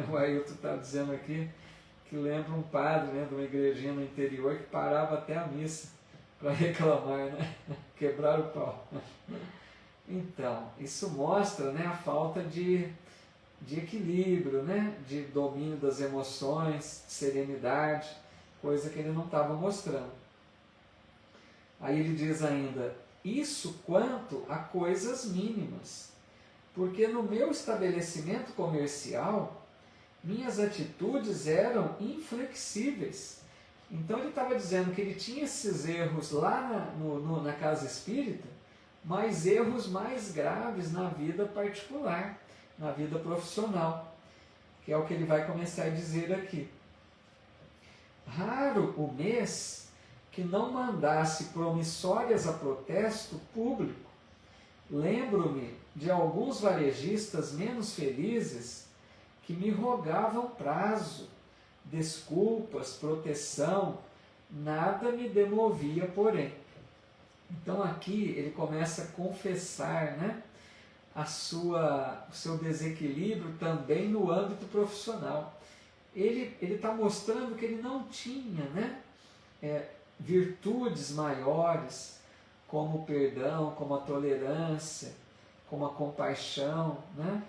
O Ailton está dizendo aqui que lembra um padre, né, de uma igrejinha no interior que parava até a missa para reclamar, né? Quebrar o pau. Então, isso mostra, né, a falta de equilíbrio, né, de domínio das emoções, serenidade, coisa que ele não estava mostrando. Aí ele diz ainda, isso quanto a coisas mínimas, porque no meu estabelecimento comercial, minhas atitudes eram inflexíveis. Então ele estava dizendo que ele tinha esses erros lá na casa espírita, mas erros mais graves na vida particular, na vida profissional, que é o que ele vai começar a dizer aqui. Raro o mês que não mandasse promissórias a protesto público. Lembro-me de alguns varejistas menos felizes que me rogavam prazo, desculpas, proteção, nada me demovia, porém. Então aqui ele começa a confessar, né, o seu desequilíbrio também no âmbito profissional. Ele está mostrando que ele não tinha, né, virtudes maiores, como o perdão, como a tolerância, como a compaixão, né?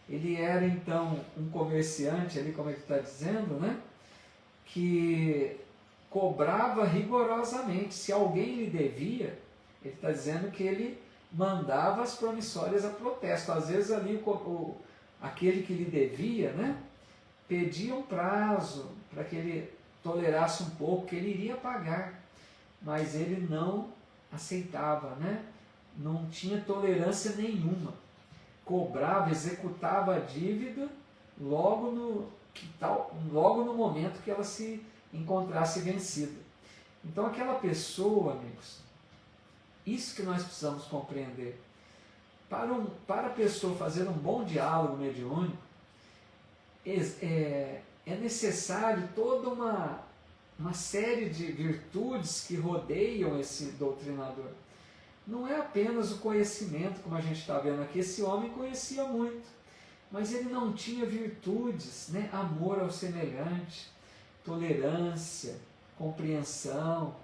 Ele era então um comerciante, ali como ele está dizendo, né, que cobrava rigorosamente. Se alguém lhe devia, ele está dizendo que ele mandava as promissórias a protesto. Às vezes ali aquele que lhe devia, né, pedia um prazo para que ele tolerasse um pouco, que ele iria pagar, mas ele não aceitava, né? Não tinha tolerância nenhuma, cobrava, executava a dívida logo no momento que ela se encontrasse vencida. Então aquela pessoa, amigos, isso que nós precisamos compreender. Para a pessoa fazer um bom diálogo mediúnico, é necessário toda uma série de virtudes que rodeiam esse doutrinador. Não é apenas o conhecimento, como a gente está vendo aqui. Esse homem conhecia muito, mas ele não tinha virtudes, né? Amor ao semelhante, tolerância, compreensão,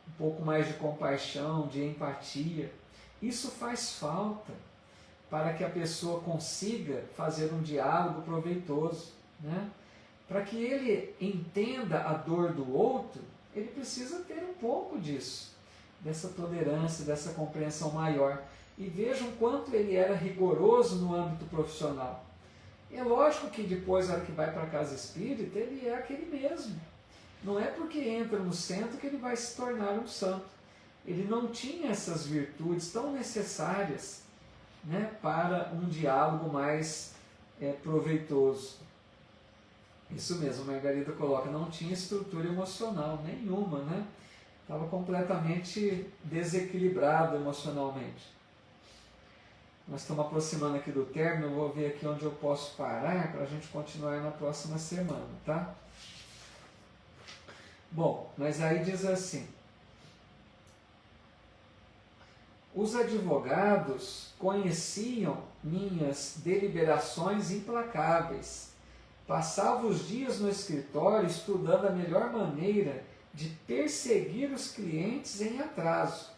um pouco mais de compaixão, de empatia. Isso faz falta para que a pessoa consiga fazer um diálogo proveitoso, né? Para que ele entenda a dor do outro, ele precisa ter um pouco disso, dessa tolerância, dessa compreensão maior. E vejam quanto ele era rigoroso no âmbito profissional. É lógico que depois, na hora que vai para a casa espírita, ele é aquele mesmo. Não é porque entra no centro que ele vai se tornar um santo. Ele não tinha essas virtudes tão necessárias, né, para um diálogo mais proveitoso. Isso mesmo, a Margarida coloca, não tinha estrutura emocional nenhuma, né? Estava completamente desequilibrado emocionalmente. Nós estamos aproximando aqui do término, eu vou ver aqui onde eu posso parar para a gente continuar na próxima semana, tá? Bom, mas aí diz assim, os advogados conheciam minhas deliberações implacáveis. Passava os dias no escritório estudando a melhor maneira de perseguir os clientes em atraso,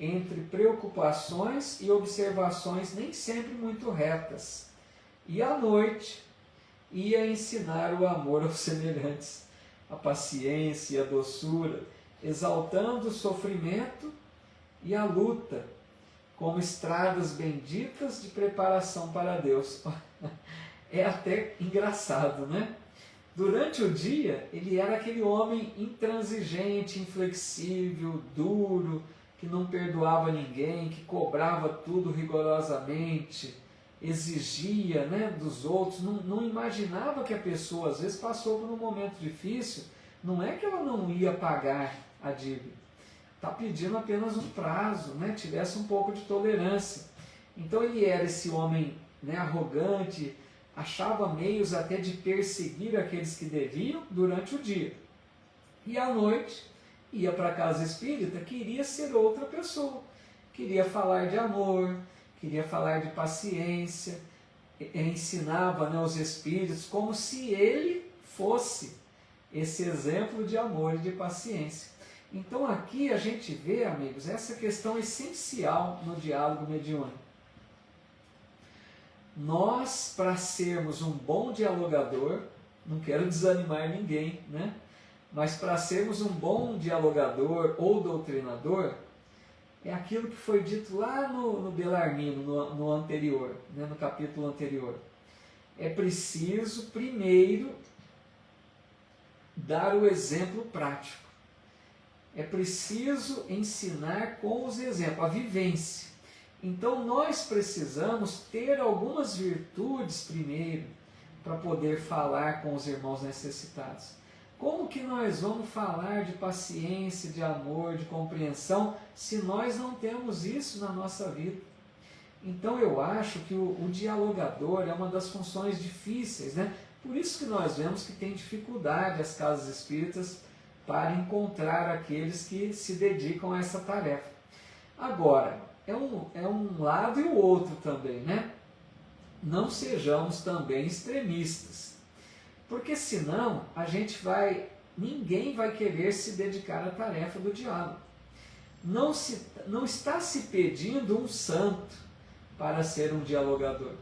entre preocupações e observações nem sempre muito retas. E à noite ia ensinar o amor aos semelhantes, a paciência e a doçura, exaltando o sofrimento e a luta, como estradas benditas de preparação para Deus. É até engraçado, né? Durante o dia, ele era aquele homem intransigente, inflexível, duro, que não perdoava ninguém, que cobrava tudo rigorosamente, exigia, né, dos outros, não imaginava que a pessoa, às vezes, passou por um momento difícil, não é que ela não ia pagar a dívida, está pedindo apenas um prazo, né, tivesse um pouco de tolerância. Então ele era esse homem, né, arrogante, achava meios até de perseguir aqueles que deviam durante o dia. E à noite ia para a casa espírita, queria ser outra pessoa, queria falar de amor, queria falar de paciência, ensinava, né, os espíritos como se ele fosse esse exemplo de amor e de paciência. Então aqui a gente vê, amigos, essa questão essencial no diálogo mediúnico. Nós, para sermos um bom dialogador, não quero desanimar ninguém, né? Mas para sermos um bom dialogador ou doutrinador, é aquilo que foi dito lá no Bellarmino, no anterior, né? No capítulo anterior. É preciso, primeiro, dar o exemplo prático. É preciso ensinar com os exemplos, a vivência. Então nós precisamos ter algumas virtudes primeiro para poder falar com os irmãos necessitados. Como que nós vamos falar de paciência, de amor, de compreensão, se nós não temos isso na nossa vida? Então eu acho que o dialogador é uma das funções difíceis, né? Por isso que nós vemos que tem dificuldade as casas espíritas para encontrar aqueles que se dedicam a essa tarefa. Agora, é um lado e o outro também, né? Não sejamos também extremistas, porque senão ninguém vai querer se dedicar à tarefa do diálogo. Não está se pedindo um santo para ser um dialogador.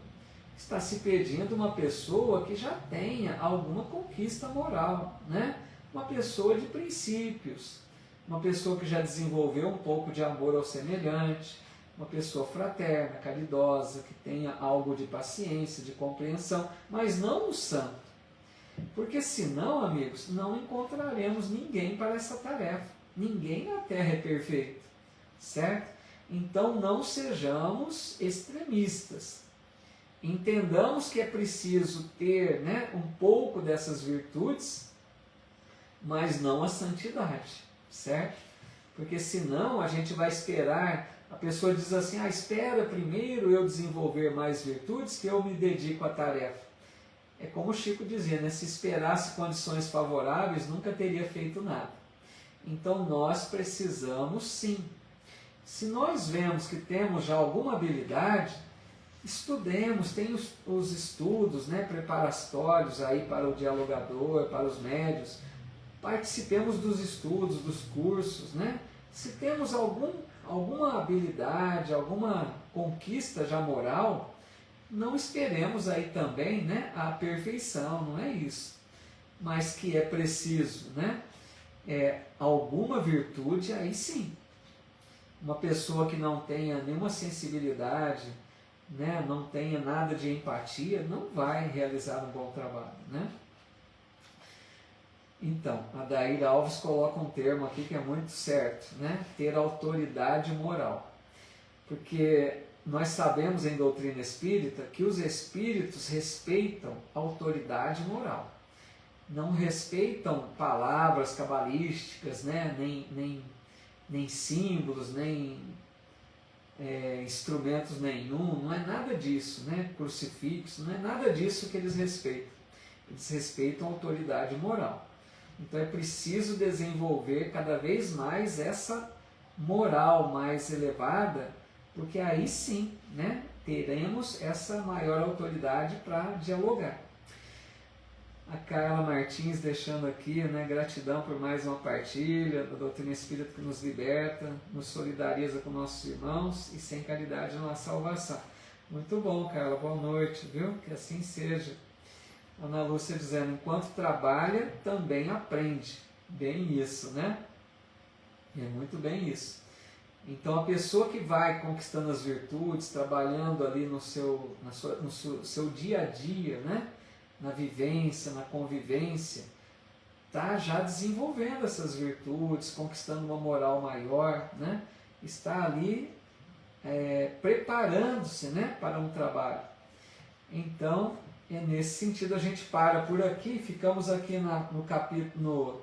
Está se pedindo uma pessoa que já tenha alguma conquista moral, né? Uma pessoa de princípios, uma pessoa que já desenvolveu um pouco de amor ao semelhante, uma pessoa fraterna, caridosa, que tenha algo de paciência, de compreensão, mas não um santo. Porque senão, amigos, não encontraremos ninguém para essa tarefa. Ninguém na Terra é perfeito, certo? Então não sejamos extremistas. Entendamos que é preciso ter, né, um pouco dessas virtudes, mas não a santidade, certo? Porque senão a gente vai esperar, a pessoa diz assim, espera primeiro eu desenvolver mais virtudes que eu me dedico à tarefa. É como o Chico dizia, né? Se esperasse condições favoráveis, nunca teria feito nada. Então nós precisamos sim. Se nós vemos que temos já alguma habilidade, estudemos, tem os estudos, né, preparatórios aí para o dialogador, para os médios. Participemos dos estudos, dos cursos, né? Se temos alguma habilidade, alguma conquista já moral, não esperemos aí também, né, a perfeição, não é isso. Mas que é preciso, né, alguma virtude, aí sim. Uma pessoa que não tenha nenhuma sensibilidade, né, não tenha nada de empatia, não vai realizar um bom trabalho, né? Então, a Daíra Alves coloca um termo aqui que é muito certo, né? Ter autoridade moral. Porque nós sabemos em doutrina espírita que os espíritos respeitam a autoridade moral. Não respeitam palavras cabalísticas, né? nem símbolos, nem instrumentos nenhum, não é nada disso, né? Crucifixo, não é nada disso que eles respeitam. Eles respeitam a autoridade moral. Então é preciso desenvolver cada vez mais essa moral mais elevada, porque aí sim, né, teremos essa maior autoridade para dialogar. A Carla Martins deixando aqui, né, gratidão por mais uma partilha da doutrina espírita que nos liberta, nos solidariza com nossos irmãos e sem caridade não há salvação. Muito bom, Carla, boa noite, viu? Que assim seja. Ana Lúcia dizendo, enquanto trabalha, também aprende. Bem isso, né? É muito bem isso. Então a pessoa que vai conquistando as virtudes, trabalhando ali no seu dia a dia, né? Na vivência, na convivência, está já desenvolvendo essas virtudes, conquistando uma moral maior, né? Está ali preparando-se, né, para um trabalho. Então, nesse sentido a gente para por aqui, ficamos aqui no capítulo,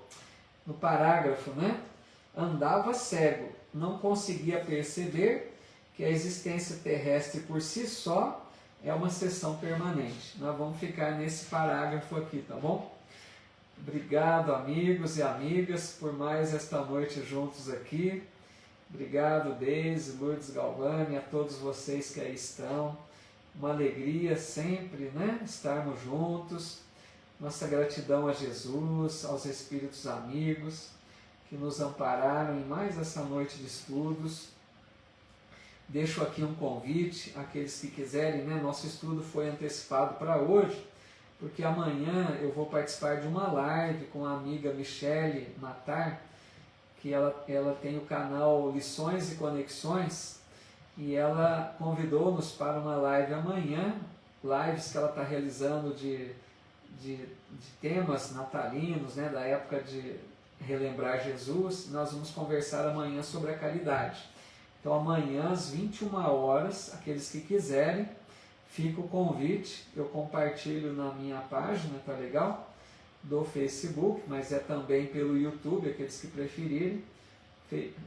no parágrafo, né? Andava cego, não conseguia perceber que a existência terrestre por si só é uma seção permanente. Nós vamos ficar nesse parágrafo aqui, tá bom? Obrigado, amigos e amigas, por mais esta noite juntos aqui. Obrigado, Deise, Lourdes Galvani, a todos vocês que aí estão. Uma alegria sempre, né, estarmos juntos. Nossa gratidão a Jesus, aos Espíritos amigos que nos ampararam em mais essa noite de estudos. Deixo aqui um convite àqueles que quiserem, né? Nosso estudo foi antecipado para hoje, porque amanhã eu vou participar de uma live com a amiga Michele Matar, que ela tem o canal Lições e Conexões, e ela convidou-nos para uma live amanhã, lives que ela está realizando de temas natalinos, né, da época de relembrar Jesus. Nós vamos conversar amanhã sobre a caridade. Então amanhã às 21 horas, aqueles que quiserem, fica o convite, eu compartilho na minha página, tá legal? Do Facebook, mas é também pelo YouTube, aqueles que preferirem,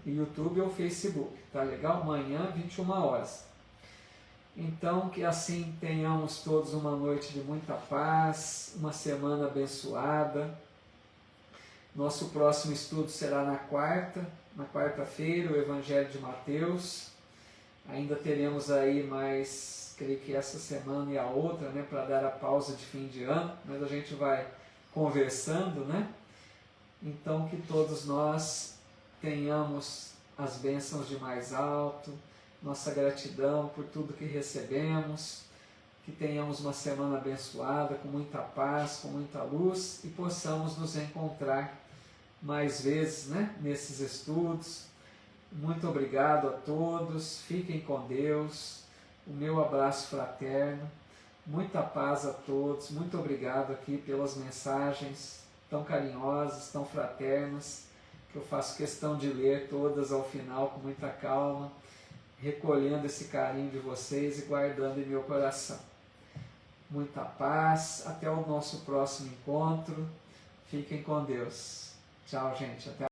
YouTube ou Facebook, tá legal? Amanhã, 21 horas. Então, que assim tenhamos todos uma noite de muita paz, uma semana abençoada. Nosso próximo estudo será na quarta-feira, o Evangelho de Mateus. Ainda teremos aí mais, creio que essa semana e a outra, né, para dar a pausa de fim de ano, mas a gente vai conversando, né? Então, que todos nós tenhamos as bênçãos de mais alto, nossa gratidão por tudo que recebemos, que tenhamos uma semana abençoada, com muita paz, com muita luz, e possamos nos encontrar mais vezes, né, nesses estudos. Muito obrigado a todos, fiquem com Deus, o meu abraço fraterno, muita paz a todos, muito obrigado aqui pelas mensagens tão carinhosas, tão fraternas, que eu faço questão de ler todas ao final com muita calma, recolhendo esse carinho de vocês e guardando em meu coração. Muita paz, até o nosso próximo encontro, fiquem com Deus. Tchau, gente, até